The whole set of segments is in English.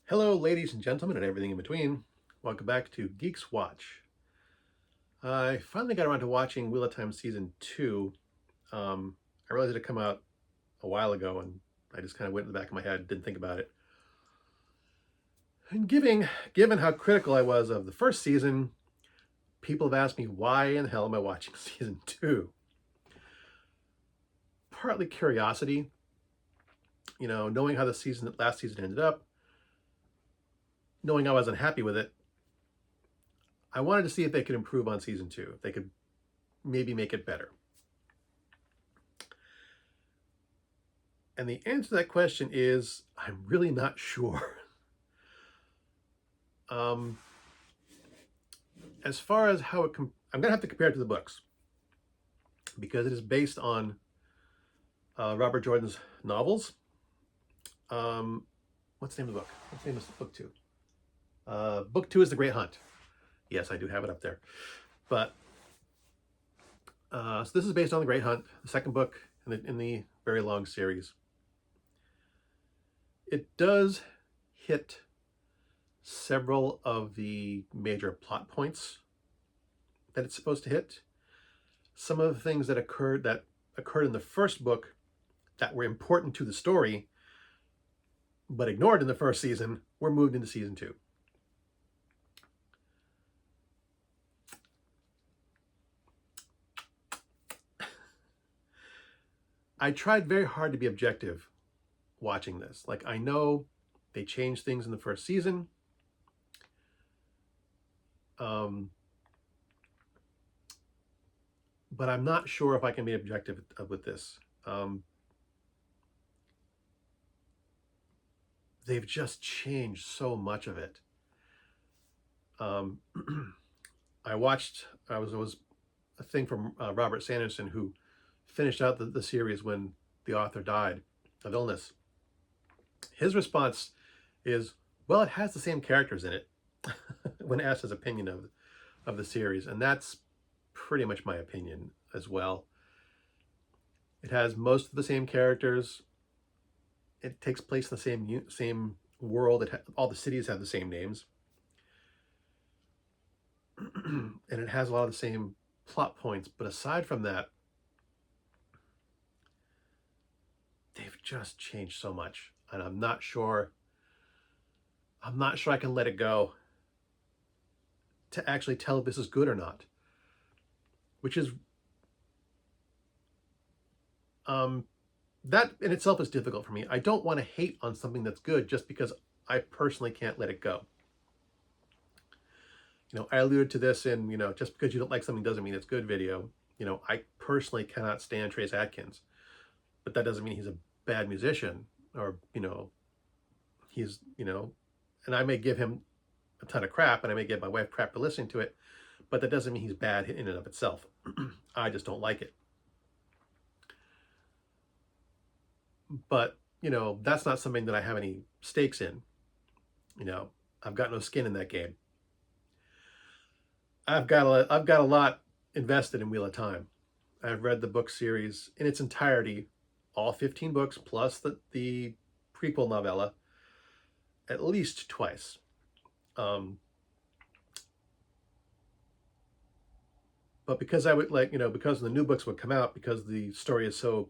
Hello, ladies and gentlemen, and everything in between. Welcome back to GEEXX Watch. I finally got around to watching Wheel of Time Season 2. I realized it had come out a while ago, and I just kind of went in the back of my head, didn't think about it. And given how critical I was of the first season, people have asked me, why in the hell am I watching Season 2? Partly curiosity, knowing how the last season ended up, knowing I was unhappy with it. I wanted to see if they could improve on Season 2, if they could maybe make it better. And the answer to that question is, I'm really not sure. As far as how I'm going to have to compare it to the books, because it is based on Robert Jordan's novels. What's the name of the book? What's the name of book 2? Book 2 is The Great Hunt. Yes, I do have it up there. But so this is based on The Great Hunt, the second book in the very long series. It does hit several of the major plot points that it's supposed to hit. Some of the things that occurred in the first book that were important to the story but ignored in the first season were moved into Season 2. I tried very hard to be objective watching this. Like, I know they changed things in the first season. But I'm not sure if I can be objective with this. They've just changed so much of it. I was a thing from Robert Sanderson, who finished out the series when the author died of illness. His response is, well, it has the same characters in it, when asked his opinion of the series. And that's pretty much my opinion as well. It has most of the same characters. It takes place in the same world. All the cities have the same names. And it has a lot of the same plot points. But aside from that, they've just changed so much. And I'm not sure I can let it go to actually tell if this is good or not. Which is, that in itself is difficult for me. I don't want to hate on something that's good just because I personally can't let it go. I alluded to this in, just because you don't like something doesn't mean it's good video. I personally cannot stand Trace Adkins, but that doesn't mean he's a bad musician, or, he's, and I may give him a ton of crap, and I may give my wife crap for listening to it, but that doesn't mean he's bad in and of itself. I just don't like it. But, that's not something that I have any stakes in. I've got no skin in that game. I've got a lot invested in Wheel of Time. I've read the book series in its entirety, all 15 books plus the prequel novella, at least twice. But because I would because the new books would come out, because the story is so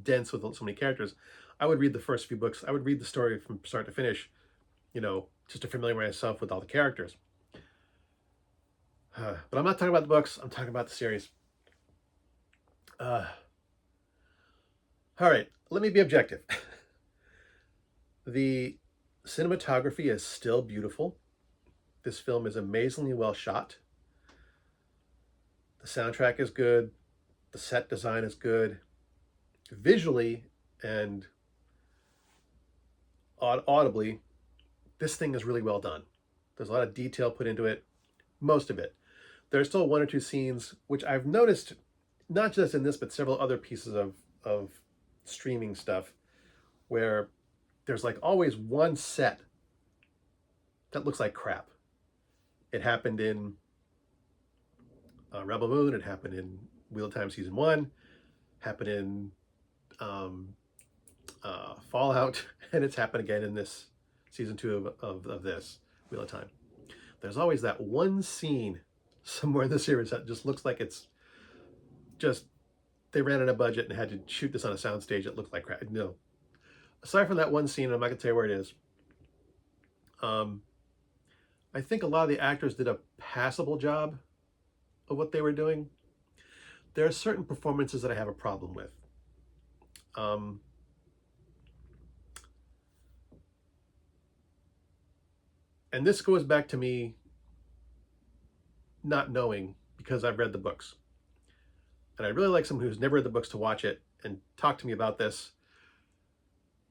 dense with so many characters, I would read the first few books. I would read the story from start to finish, just to familiarize myself with all the characters. But I'm not talking about the books. I'm talking about the series. All right, let me be objective. The cinematography is still beautiful. This film is amazingly well shot. The soundtrack is good. The set design is good. Visually and audibly, this thing is really well done. There's a lot of detail put into it, most of it. There are still one or two scenes which I've noticed, not just in this, but several other pieces of streaming stuff, where there's like always one set that looks like crap. It happened in Rebel Moon. It happened in Wheel of Time Season 1. Happened in Fallout. And it's happened again in this season 2 of this Wheel of Time, there's always that one scene somewhere in the series that just looks like it's just they ran out of budget and had to shoot this on a soundstage that looked like crap. No, aside from that one scene, I'm not gonna tell you where it is. I think a lot of the actors did a passable job of what they were doing. There are certain performances that I have a problem with. And this goes back to me not knowing because I've read the books. And I'd really like someone who's never read the books to watch it and talk to me about this,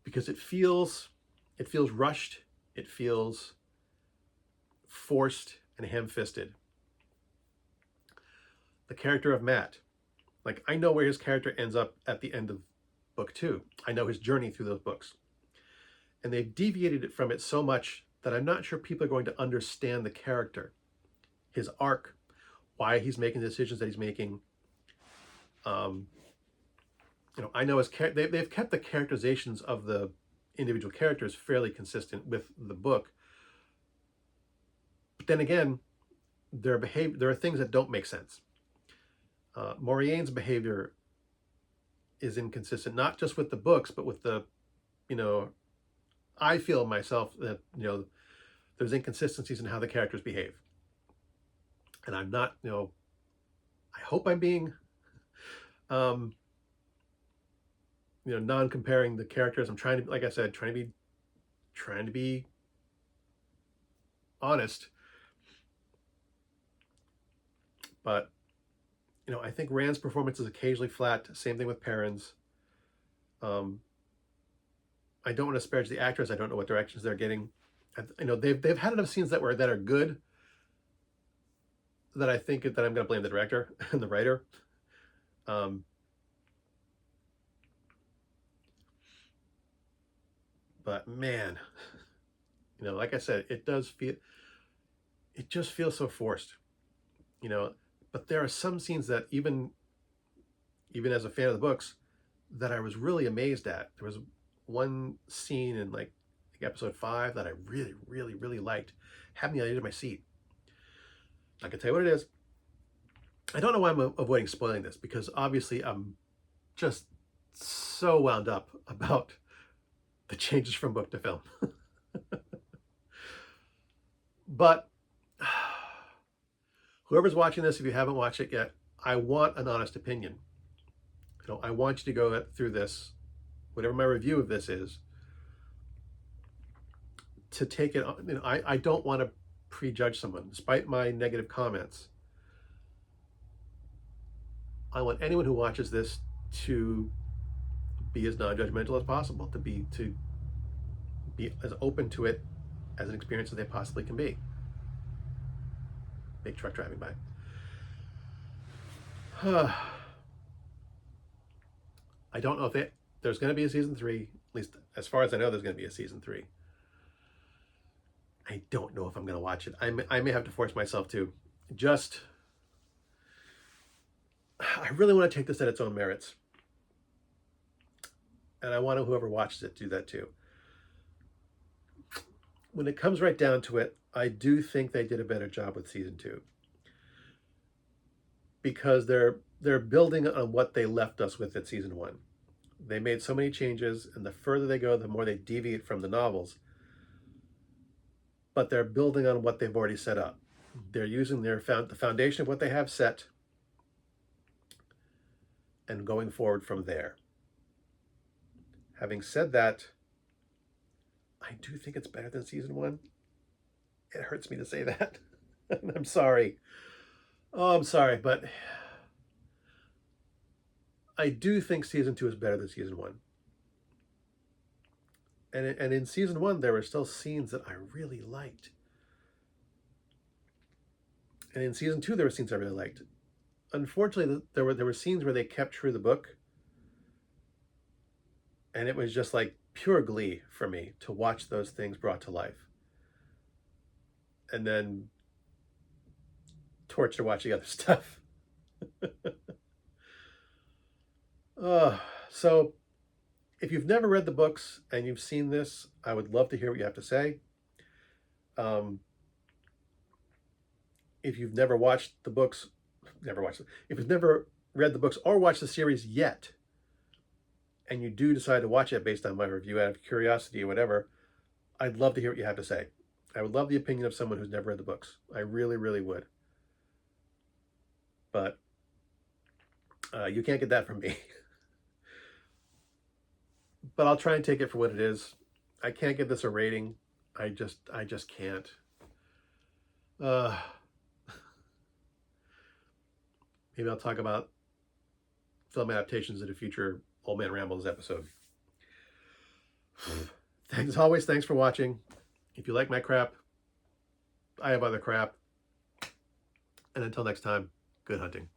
because it feels rushed, it feels forced and ham-fisted. The character of Matt, like, I know where his character ends up at the end of book 2. I know his journey through those books. And they've deviated it from it so much that I'm not sure people are going to understand the character, his arc, why he's making the decisions that he's making. I know they've kept the characterizations of the individual characters fairly consistent with the book. But then again, there are things that don't make sense. Moriane's behavior is inconsistent, not just with the books, but with the, I feel myself that, there's inconsistencies in how the characters behave. And I'm not, I hope I'm being, non-comparing the characters. I'm trying to, like I said, trying to be honest. But, I think Rand's performance is occasionally flat. Same thing with Perrin's. I don't want to disparage the actors. I don't know what directions they're getting. They've had enough scenes that are good that I think that I'm going to blame the director and the writer. But man, like I said, it just feels so forced, but there are some scenes that even as a fan of the books that I was really amazed at. There was one scene in like episode 5 that I really, really, really liked. Had me on the edge of my seat. I can tell you what it is. I don't know why I'm avoiding spoiling this, because obviously I'm just so wound up about the changes from book to film. But whoever's watching this, if you haven't watched it yet, I want an honest opinion. I want you to go through this, whatever my review of this is, to take it on. I don't want to prejudge someone, despite my negative comments. I want anyone who watches this to be as non-judgmental as possible, to be as open to it as an experience as they possibly can be. Big truck driving by. I don't know if there's going to be a season 3. At least as far as I know, there's going to be a season 3. I don't know if I'm going to watch it. I may have to force myself to. I really want to take this at its own merits. And I want whoever watches it do that too. When it comes right down to it, I do think they did a better job with season 2. Because they're building on what they left us with at season 1. They made so many changes, and the further they go, the more they deviate from the novels. But they're building on what they've already set up. They're using the foundation of what they have set and going forward from there. Having said that, I do think it's better than season 1. It hurts me to say that. I'm sorry. Oh, I'm sorry, but I do think season 2 is better than season 1. And in season 1, there were still scenes that I really liked. And in season 2, there were scenes I really liked. Unfortunately, there were scenes where they kept true to the book. And it was just like pure glee for me to watch those things brought to life. And then torture to watch the other stuff. So If you've never read the books and you've seen this, I would love to hear what you have to say. If you've never watched the books, if you've never read the books or watched the series yet, and you do decide to watch it based on my review out of curiosity or whatever, I'd love to hear what you have to say. I would love the opinion of someone who's never read the books. I really, really would. But you can't get that from me. But I'll try and take it for what it is. I can't give this a rating. I just can't. Maybe I'll talk about film adaptations in a future Old Man Rambles episode. Thanks, as always, thanks for watching. If you like my crap, I have other crap. And until next time, good hunting.